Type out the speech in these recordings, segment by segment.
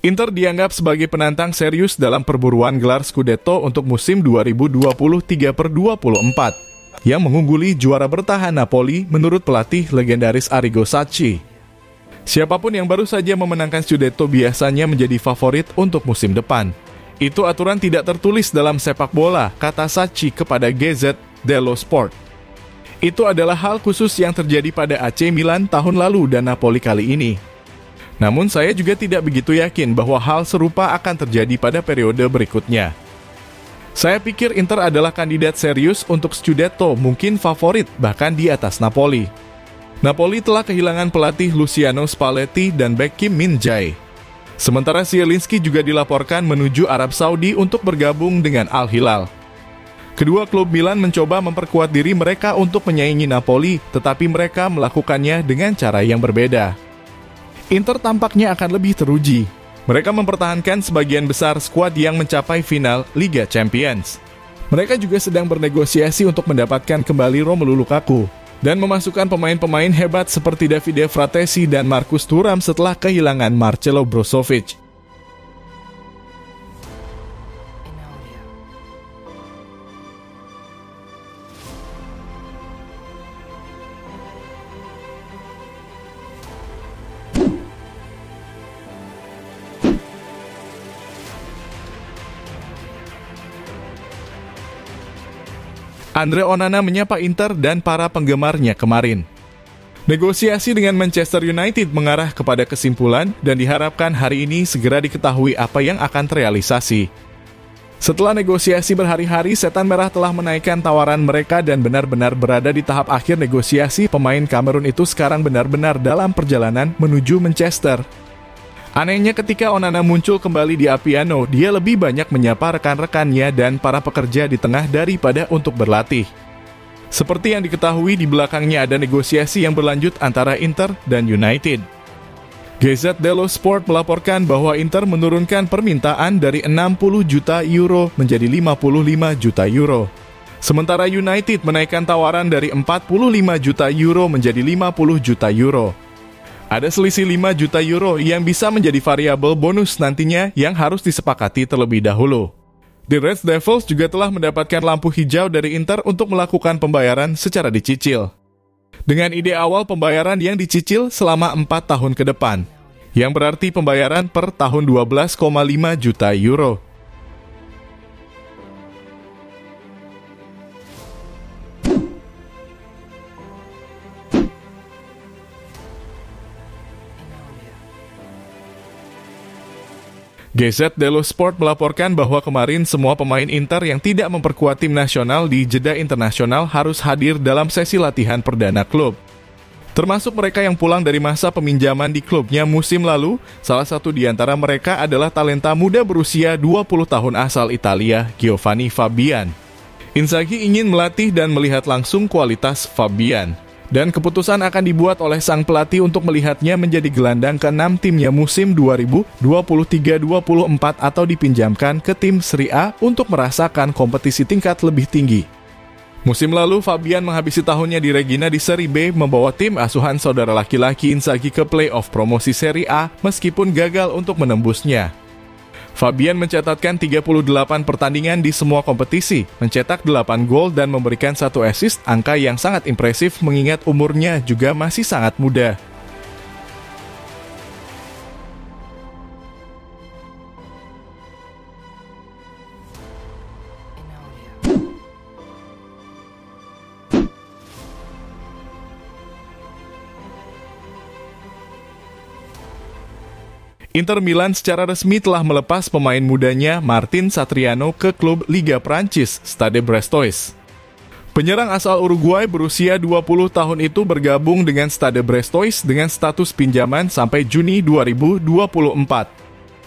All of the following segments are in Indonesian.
Inter dianggap sebagai penantang serius dalam perburuan gelar Scudetto untuk musim 2023/24 yang mengungguli juara bertahan Napoli menurut pelatih legendaris Arrigo Sacchi. Siapapun yang baru saja memenangkan Scudetto biasanya menjadi favorit untuk musim depan. Itu aturan tidak tertulis dalam sepak bola, kata Sacchi kepada Gazzetta dello Sport. Itu adalah hal khusus yang terjadi pada AC Milan tahun lalu dan Napoli kali ini. Namun saya juga tidak begitu yakin bahwa hal serupa akan terjadi pada periode berikutnya. Saya pikir Inter adalah kandidat serius untuk Scudetto, mungkin favorit bahkan di atas Napoli. Napoli telah kehilangan pelatih Luciano Spalletti dan bek Kim Min-jae. Sementara Zielinski juga dilaporkan menuju Arab Saudi untuk bergabung dengan Al Hilal. Kedua klub Milan mencoba memperkuat diri mereka untuk menyaingi Napoli, tetapi mereka melakukannya dengan cara yang berbeda. Inter tampaknya akan lebih teruji. Mereka mempertahankan sebagian besar skuad yang mencapai final Liga Champions. Mereka juga sedang bernegosiasi untuk mendapatkan kembali Romelu Lukaku dan memasukkan pemain-pemain hebat seperti Davide Fratesi dan Marcus Thuram setelah kehilangan Marcelo Brozovic. Andre Onana menyapa Inter dan para penggemarnya kemarin. Negosiasi dengan Manchester United mengarah kepada kesimpulan dan diharapkan hari ini segera diketahui apa yang akan terrealisasi. Setelah negosiasi berhari-hari, Setan Merah telah menaikkan tawaran mereka dan benar-benar berada di tahap akhir negosiasi. Pemain Kamerun itu sekarang benar-benar dalam perjalanan menuju Manchester. Anehnya ketika Onana muncul kembali di Appiano, dia lebih banyak menyapa rekan-rekannya dan para pekerja di tengah daripada untuk berlatih. Seperti yang diketahui, di belakangnya ada negosiasi yang berlanjut antara Inter dan United. Gazzetta dello Sport melaporkan bahwa Inter menurunkan permintaan dari 60 juta euro menjadi 55 juta euro. Sementara United menaikkan tawaran dari 45 juta euro menjadi 50 juta euro. Ada selisih 5 juta euro yang bisa menjadi variabel bonus nantinya yang harus disepakati terlebih dahulu. The Red Devils juga telah mendapatkan lampu hijau dari Inter untuk melakukan pembayaran secara dicicil. Dengan ide awal pembayaran yang dicicil selama 4 tahun ke depan, yang berarti pembayaran per tahun 12,5 juta euro. Gazzetta dello Sport melaporkan bahwa kemarin semua pemain Inter yang tidak memperkuat tim nasional di jeda internasional harus hadir dalam sesi latihan perdana klub. Termasuk mereka yang pulang dari masa peminjaman di klubnya musim lalu, salah satu di antara mereka adalah talenta muda berusia 20 tahun asal Italia, Giovanni Fabian. Inzaghi ingin melatih dan melihat langsung kualitas Fabian. Dan keputusan akan dibuat oleh sang pelatih untuk melihatnya menjadi gelandang ke-6 timnya musim 2023-24 atau dipinjamkan ke tim Serie A untuk merasakan kompetisi tingkat lebih tinggi. Musim lalu, Fabian menghabisi tahunnya di Reggina di Serie B, membawa tim asuhan saudara laki-laki Inzaghi ke play-off promosi Serie A meskipun gagal untuk menembusnya. Fabian mencatatkan 38 pertandingan di semua kompetisi, mencetak 8 gol dan memberikan 1 assist, angka yang sangat impresif mengingat umurnya juga masih sangat muda. Inter Milan secara resmi telah melepas pemain mudanya Martin Satriano ke klub Liga Prancis, Stade Brestois. Penyerang asal Uruguay berusia 20 tahun itu bergabung dengan Stade Brestois dengan status pinjaman sampai Juni 2024.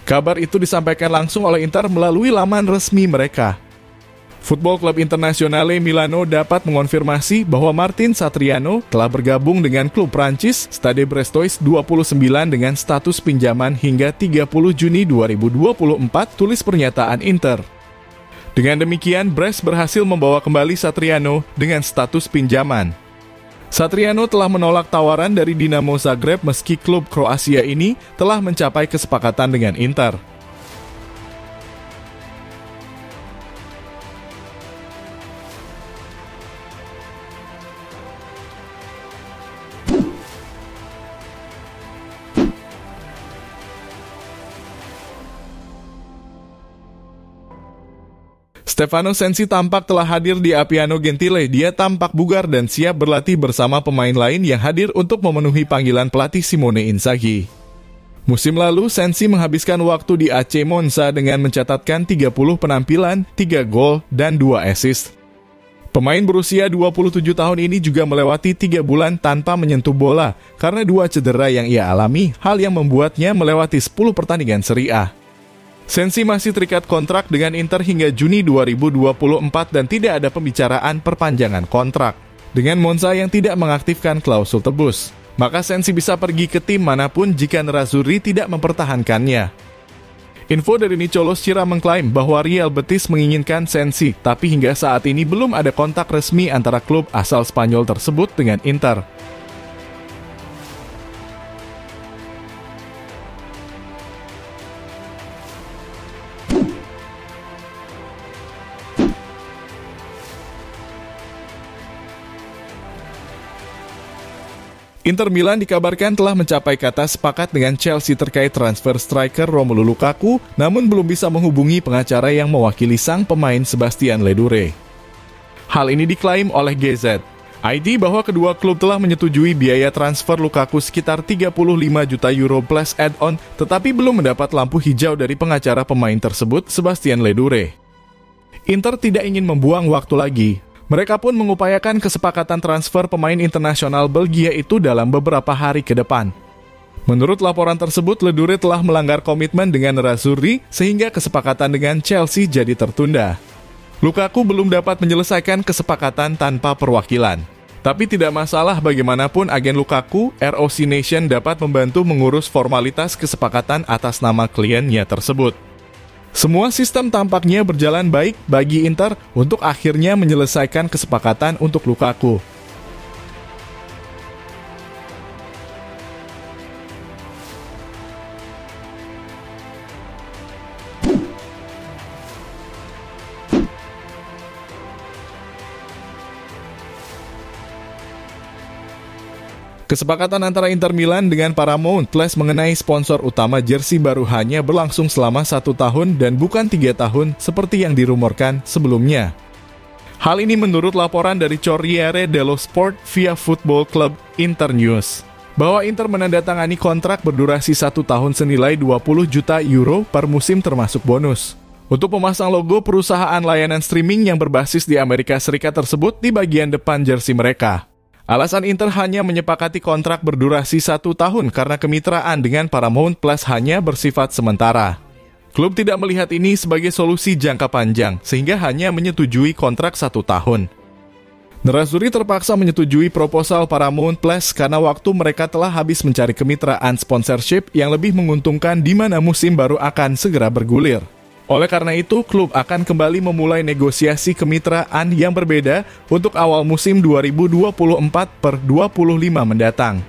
Kabar itu disampaikan langsung oleh Inter melalui laman resmi mereka. Football Club Internazionale Milano dapat mengonfirmasi bahwa Martin Satriano telah bergabung dengan klub Prancis Stade Brestois 29 dengan status pinjaman hingga 30 Juni 2024, tulis pernyataan Inter. Dengan demikian, Brest berhasil membawa kembali Satriano dengan status pinjaman. Satriano telah menolak tawaran dari Dinamo Zagreb meski klub Kroasia ini telah mencapai kesepakatan dengan Inter. Stefano Sensi tampak telah hadir di Appiano Gentile. Dia tampak bugar dan siap berlatih bersama pemain lain yang hadir untuk memenuhi panggilan pelatih Simone Inzaghi. Musim lalu, Sensi menghabiskan waktu di AC Monza dengan mencatatkan 30 penampilan, 3 gol, dan 2 assist. Pemain berusia 27 tahun ini juga melewati 3 bulan tanpa menyentuh bola karena 2 cedera yang ia alami, hal yang membuatnya melewati 10 pertandingan Serie A. Sensi masih terikat kontrak dengan Inter hingga Juni 2024 dan tidak ada pembicaraan perpanjangan kontrak. Dengan Monza yang tidak mengaktifkan klausul tebus, maka Sensi bisa pergi ke tim manapun jika Nerazzurri tidak mempertahankannya. Info dari Nicolos Cira mengklaim bahwa Real Betis menginginkan Sensi, tapi hingga saat ini belum ada kontak resmi antara klub asal Spanyol tersebut dengan Inter. Inter Milan dikabarkan telah mencapai kata sepakat dengan Chelsea terkait transfer striker Romelu Lukaku, namun belum bisa menghubungi pengacara yang mewakili sang pemain Sebastian Ledure. Hal ini diklaim oleh GZ ID bahwa kedua klub telah menyetujui biaya transfer Lukaku sekitar 35 juta euro plus add-on, tetapi belum mendapat lampu hijau dari pengacara pemain tersebut, Sebastian Ledure. Inter tidak ingin membuang waktu lagi. Mereka pun mengupayakan kesepakatan transfer pemain internasional Belgia itu dalam beberapa hari ke depan. Menurut laporan tersebut, Ledure telah melanggar komitmen dengan Nerazzurri sehingga kesepakatan dengan Chelsea jadi tertunda. Lukaku belum dapat menyelesaikan kesepakatan tanpa perwakilan. Tapi tidak masalah, bagaimanapun agen Lukaku, ROC Nation dapat membantu mengurus formalitas kesepakatan atas nama kliennya tersebut. Semua sistem tampaknya berjalan baik bagi Inter untuk akhirnya menyelesaikan kesepakatan untuk Lukaku. Kesepakatan antara Inter Milan dengan Paramount Plus mengenai sponsor utama jersey baru hanya berlangsung selama 1 tahun dan bukan 3 tahun seperti yang dirumorkan sebelumnya. Hal ini menurut laporan dari Corriere dello Sport via Football Club Internews, bahwa Inter menandatangani kontrak berdurasi 1 tahun senilai 20 juta euro per musim termasuk bonus, untuk memasang logo perusahaan layanan streaming yang berbasis di Amerika Serikat tersebut di bagian depan jersey mereka. Alasan Inter hanya menyepakati kontrak berdurasi 1 tahun karena kemitraan dengan Paramount Plus hanya bersifat sementara. Klub tidak melihat ini sebagai solusi jangka panjang, sehingga hanya menyetujui kontrak 1 tahun. Nerazzurri terpaksa menyetujui proposal Paramount Plus karena waktu mereka telah habis mencari kemitraan sponsorship yang lebih menguntungkan di mana musim baru akan segera bergulir. Oleh karena itu, klub akan kembali memulai negosiasi kemitraan yang berbeda untuk awal musim 2024/25 mendatang.